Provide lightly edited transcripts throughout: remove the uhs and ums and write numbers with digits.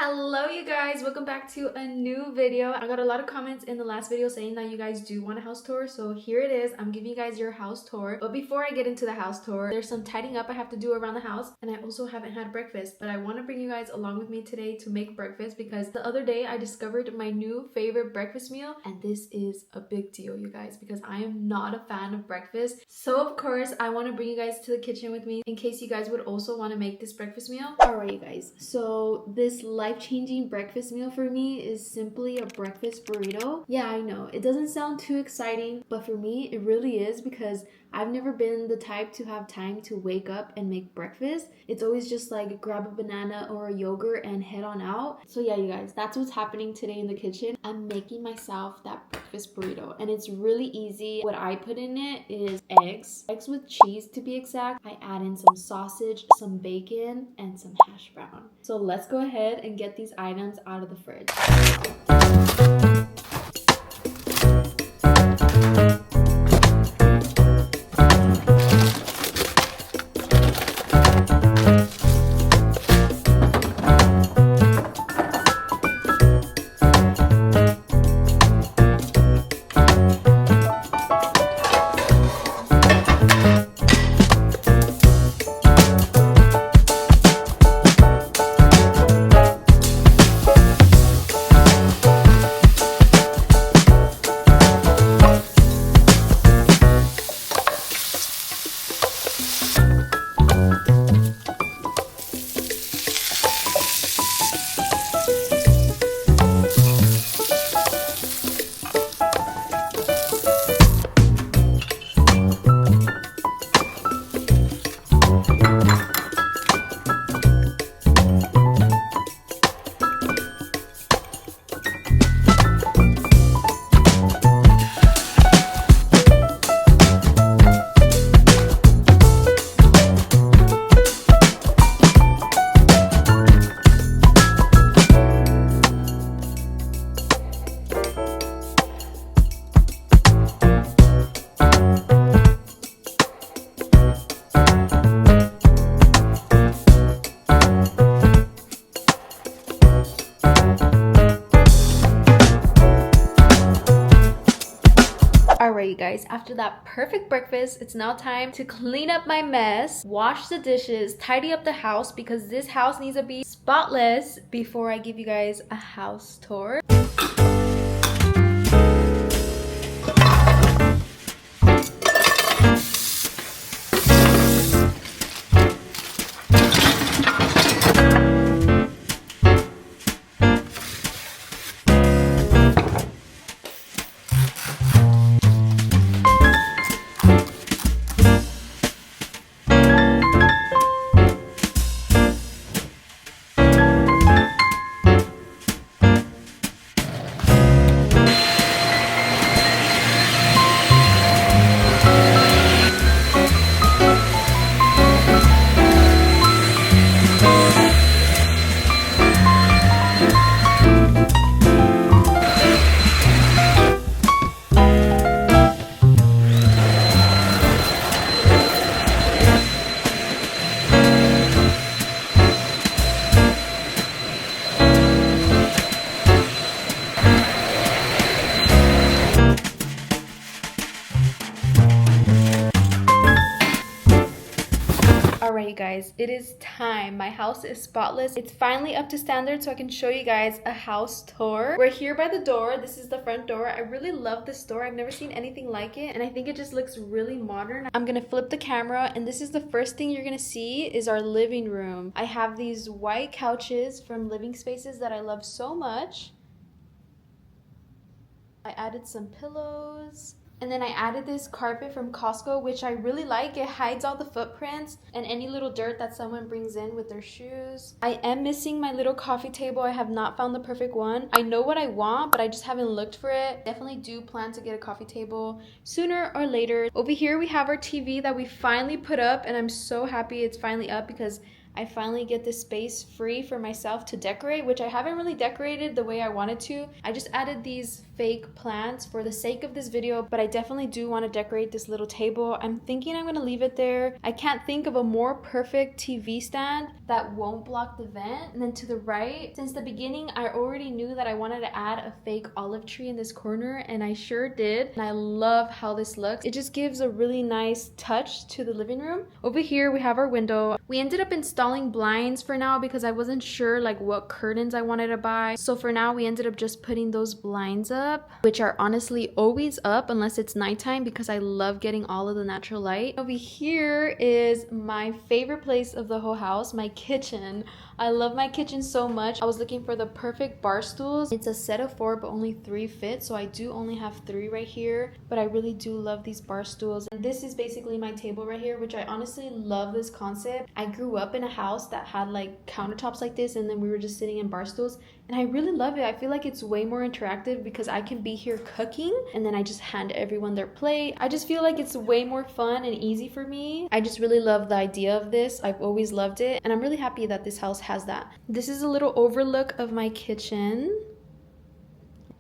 Hello you guys, welcome back to a new video. I got a lot of comments in the last video saying that you guys do want a house tour, so here it is. I'm giving you guys your house tour. But before I get into the house tour, there's some tidying up I have to do around the house, and I also haven't had breakfast, but I want to bring you guys along with me today to make breakfast because the other day I discovered my new favorite breakfast meal, and this is a big deal, you guys, because I am not a fan of breakfast. So of course I want to bring you guys to the kitchen with me in case you guys would also want to make this breakfast meal. Alright you guys, so this life-changing breakfast meal for me is simply a breakfast burrito. Yeah, I know it doesn't sound too exciting, but for me it really is because I've never been the type to have time to wake up and make breakfast. It's always just like grab a banana or a yogurt and head on out. So yeah, you guys, that's what's happening today in the kitchen. I'm making myself that breakfast burrito and it's really easy. What I put in it is eggs with cheese to be exact. I add in some sausage, some bacon, and some hash brown. So let's go ahead and get these items out of the fridge. Alright you guys, after that perfect breakfast, it's now time to clean up my mess, wash the dishes, tidy up the house because this house needs to be spotless before I give you guys a house tour. Alright you guys, it is time. My house is spotless. It's finally up to standard so I can show you guys a house tour. We're here by the door. This is the front door. I really love this door. I've never seen anything like it and I think it just looks really modern. I'm gonna flip the camera and this is the first thing you're gonna see is our living room. I have these white couches from Living Spaces that I love so much. I added some pillows. And then I added this carpet from Costco, which I really like. It hides all the footprints and any little dirt that someone brings in with their shoes. I am missing my little coffee table. I have not found the perfect one. I know what I want, but I just haven't looked for it. Definitely do plan to get a coffee table sooner or later. Over here, we have our TV that we finally put up, and I'm so happy it's finally up because I finally get this space free for myself to decorate, which I haven't really decorated the way I wanted to. I just added these fake plants for the sake of this video, but I definitely do want to decorate this little table. I'm thinking I'm going to leave it there. I can't think of a more perfect TV stand that won't block the vent. And then to the right, since the beginning, I already knew that I wanted to add a fake olive tree in this corner, and I sure did. And I love how this looks. It just gives a really nice touch to the living room. Over here, we have our window. We ended up installing blinds for now because I wasn't sure like what curtains I wanted to buy. So for now, we ended up just putting those blinds up, which are honestly always up unless it's nighttime because I love getting all of the natural light. Over here is my favorite place of the whole house, my kitchen. I love my kitchen so much. I was looking for the perfect bar stools. It's a set of 4, but only 3 fit. So I do only have 3 right here, but I really do love these bar stools. And this is basically my table right here, which I honestly love this concept. I grew up in a house that had like countertops like this, and then we were just sitting in bar stools. And I really love it. I feel like it's way more interactive because I can be here cooking and then I just hand everyone their plate. I just feel like it's way more fun and easy for me. I just really love the idea of this. I've always loved it, and I'm really happy that this house has that. This is a little overlook of my kitchen.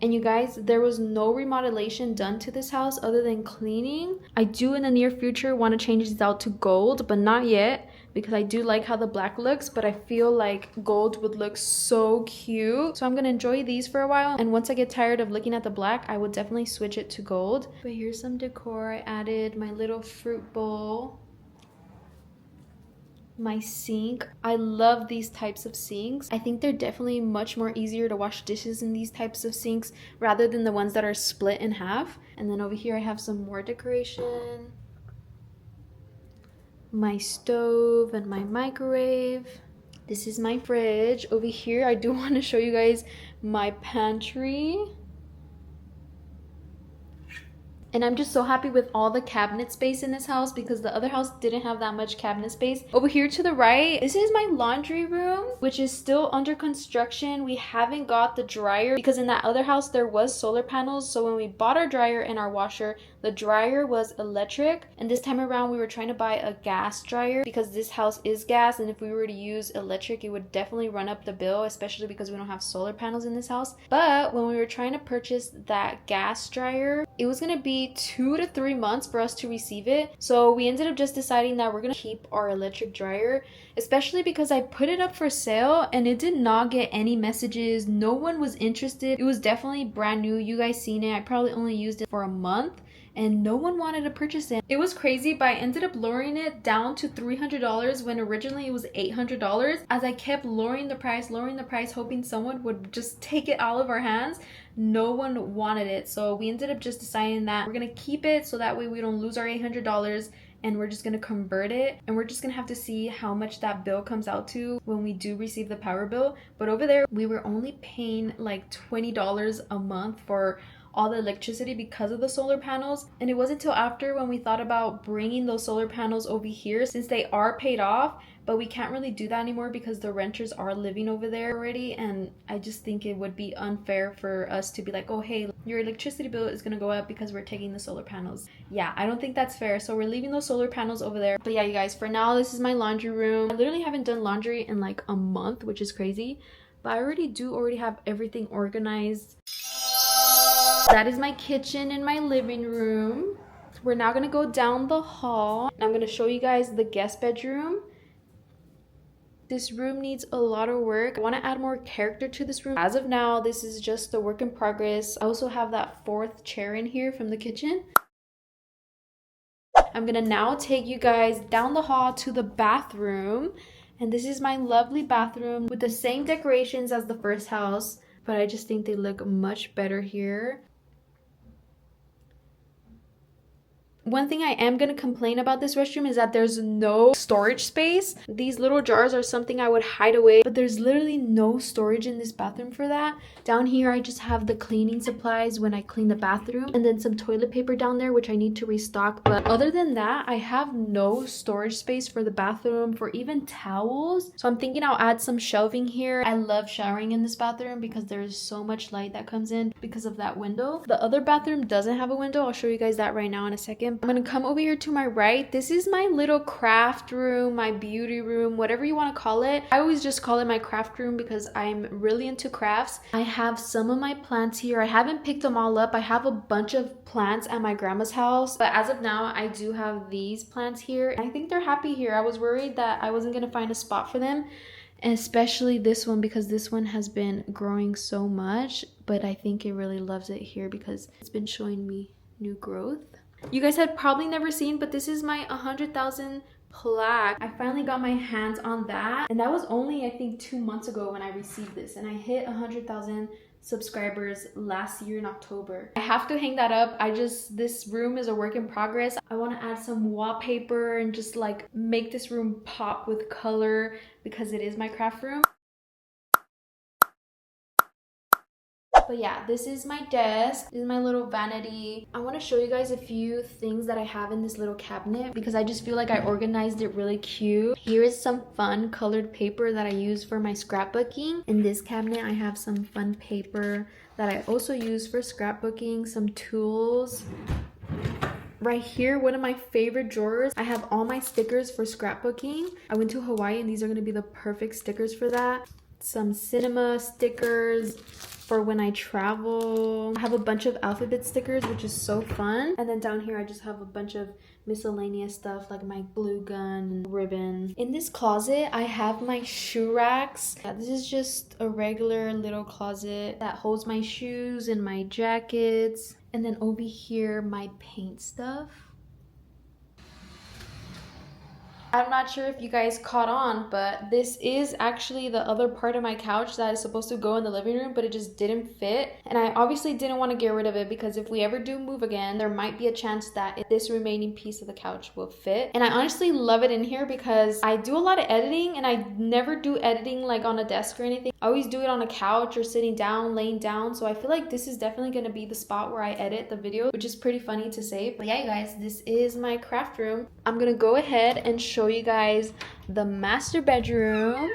And you guys, there was no remodelation done to this house other than cleaning. I do in the near future want to change these out to gold, but not yet because I do like how the black looks, but I feel like gold would look so cute. So I'm going to enjoy these for a while. And once I get tired of looking at the black, I would definitely switch it to gold. But here's some decor. I added my little fruit bowl, my sink. I love these types of sinks. I think they're definitely much more easier to wash dishes in these types of sinks rather than the ones that are split in half. And then over here I have some more decoration, my stove and my microwave. This is my fridge. Over here I do want to show you guys my pantry. And I'm just so happy with all the cabinet space in this house because the other house didn't have that much cabinet space. Over here to the right, this is my laundry room, which is still under construction. We haven't got the dryer because in that other house there was solar panels. So when we bought our dryer and our washer, the dryer was electric. And this time around we were trying to buy a gas dryer because this house is gas. And if we were to use electric, it would definitely run up the bill, especially because we don't have solar panels in this house. But when we were trying to purchase that gas dryer, it was going to be 2 to 3 months for us to receive it. So we ended up just deciding that we're gonna keep our electric dryer, especially because I put it up for sale and it did not get any messages. No one was interested. It was definitely brand new. You guys seen it. I probably only used it for a month and no one wanted to purchase it. It was crazy, but I ended up lowering it down to $300 when originally it was $800. As I kept lowering the price, hoping someone would just take it out of our hands. No one wanted it. So we ended up just deciding that we're gonna keep it so that way we don't lose our $800 and we're just gonna convert it, and we're just gonna have to see how much that bill comes out to when we do receive the power bill. But over there we were only paying like $20 a month for all the electricity because of the solar panels. And it wasn't until after when we thought about bringing those solar panels over here, since they are paid off, but we can't really do that anymore because the renters are living over there already. And I just think it would be unfair for us to be like, oh hey, your electricity bill is gonna go up because we're taking the solar panels. Yeah, I don't think that's fair. So we're leaving those solar panels over there. But yeah, you guys, for now this is my laundry room. I literally haven't done laundry in like a month, which is crazy, but I already have everything organized. That is my kitchen and my living room. We're now gonna go down the hall. I'm gonna show you guys the guest bedroom. This room needs a lot of work. I want to add more character to this room. As of now, this is just a work in progress. I also have that 4th chair in here from the kitchen. I'm gonna now take you guys down the hall to the bathroom. And this is my lovely bathroom with the same decorations as the first house, but I just think they look much better here. One thing I am going to complain about this restroom is that there's no storage space. These little jars are something I would hide away, but there's literally no storage in this bathroom for that. Down here, I just have the cleaning supplies when I clean the bathroom, and then some toilet paper down there, which I need to restock. But other than that, I have no storage space for the bathroom, for even towels. So I'm thinking I'll add some shelving here. I love showering in this bathroom because there's so much light that comes in because of that window. The other bathroom doesn't have a window. I'll show you guys that right now in a second. second. I'm gonna come over here to my right. This is my little craft room, my beauty room, whatever you want to call it. I always just call it my craft room because I'm really into crafts. I have some of my plants here. I haven't picked them all up. I have a bunch of plants at my grandma's house, but as of now I do have these plants here. I think they're happy here. I was worried that I wasn't gonna find a spot for them, and especially this one because this one has been growing so much, but I think it really loves it here because it's been showing me new growth. You guys had probably never seen, but this is my 100,000 plaque. I finally got my hands on that, and that was only I think 2 months ago when I received this, and I hit 100,000 subscribers last year in October. I have to hang that up. This room is a work in progress. I want to add some wallpaper and just like make this room pop with color because it is my craft room. But yeah, this is my desk. This is my little vanity. I want to show you guys a few things that I have in this little cabinet because I just feel like I organized it really cute. Here is some fun colored paper that I use for my scrapbooking. In this cabinet, I have some fun paper that I also use for scrapbooking, some tools. Right here, one of my favorite drawers, I have all my stickers for scrapbooking. I went to Hawaii and these are going to be the perfect stickers for that. Some cinema stickers for when I travel. I have a bunch of alphabet stickers, which is so fun. And then down here, I just have a bunch of miscellaneous stuff like my glue gun and ribbon. In this closet, I have my shoe racks. This is just a regular little closet that holds my shoes and my jackets. And then over here, my paint stuff. I'm not sure if you guys caught on, but this is actually the other part of my couch that is supposed to go in the living room, but it just didn't fit. And I obviously didn't want to get rid of it because if we ever do move again, there might be a chance that this remaining piece of the couch will fit. And I honestly love it in here because I do a lot of editing, and I never do editing like on a desk or anything. I always do it on a couch or sitting down, laying down. So I feel like this is definitely going to be the spot where I edit the video, which is pretty funny to say. But yeah, you guys, this is my craft room. I'm going to go ahead and show you guys the master bedroom.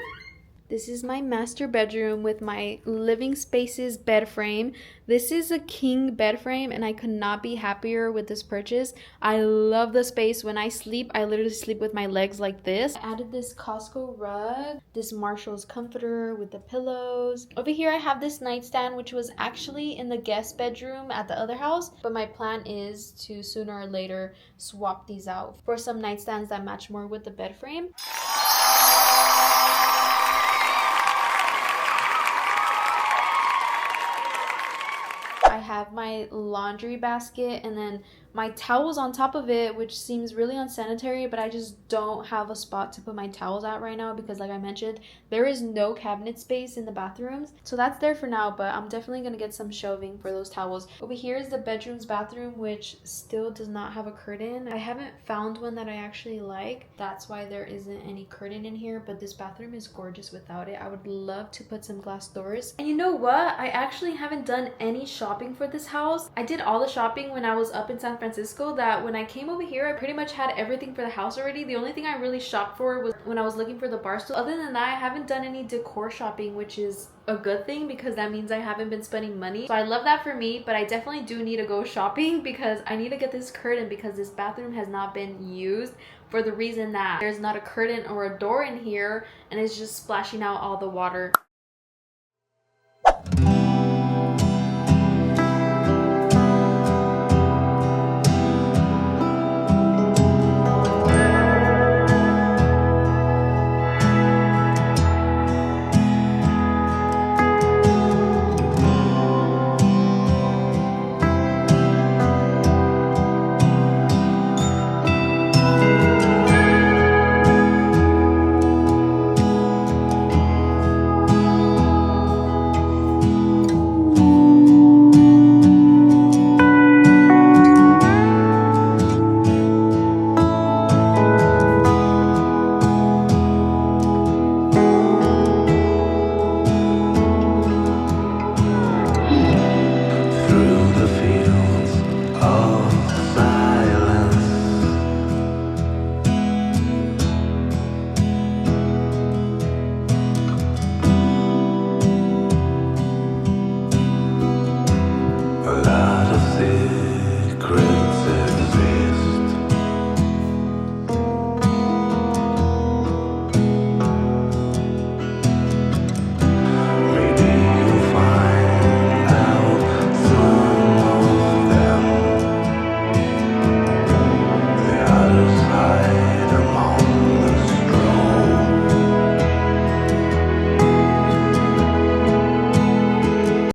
This is my master bedroom with my living spaces bed frame. This is a king bed frame and I could not be happier with this purchase. I love the space. When I sleep, I literally sleep with my legs like this. I added this Costco rug, this Marshall's comforter with the pillows. Over here I have this nightstand, which was actually in the guest bedroom at the other house, but my plan is to sooner or later swap these out for some nightstands that match more with the bed frame. I have my laundry basket and then my towels on top of it, which seems really unsanitary, but I just don't have a spot to put my towels at right now because like I mentioned, there is no cabinet space in the bathrooms. So that's there for now, but I'm definitely going to get some shelving for those towels. Over here is the bedroom's bathroom, which still does not have a curtain. I haven't found one that I actually like. That's why there isn't any curtain in here, but this bathroom is gorgeous without it. I would love to put some glass doors. And you know what? I actually haven't done any shopping for this house. I did all the shopping when I was up in San Francisco, that when I came over here, I pretty much had everything for the house already. The only thing I really shopped for was when I was looking for the bar stool. Other than that, I haven't done any decor shopping, which is a good thing because that means I haven't been spending money. So I love that for me, but I definitely do need to go shopping because I need to get this curtain because this bathroom has not been used for the reason that there's not a curtain or a door in here and it's just splashing out all the water.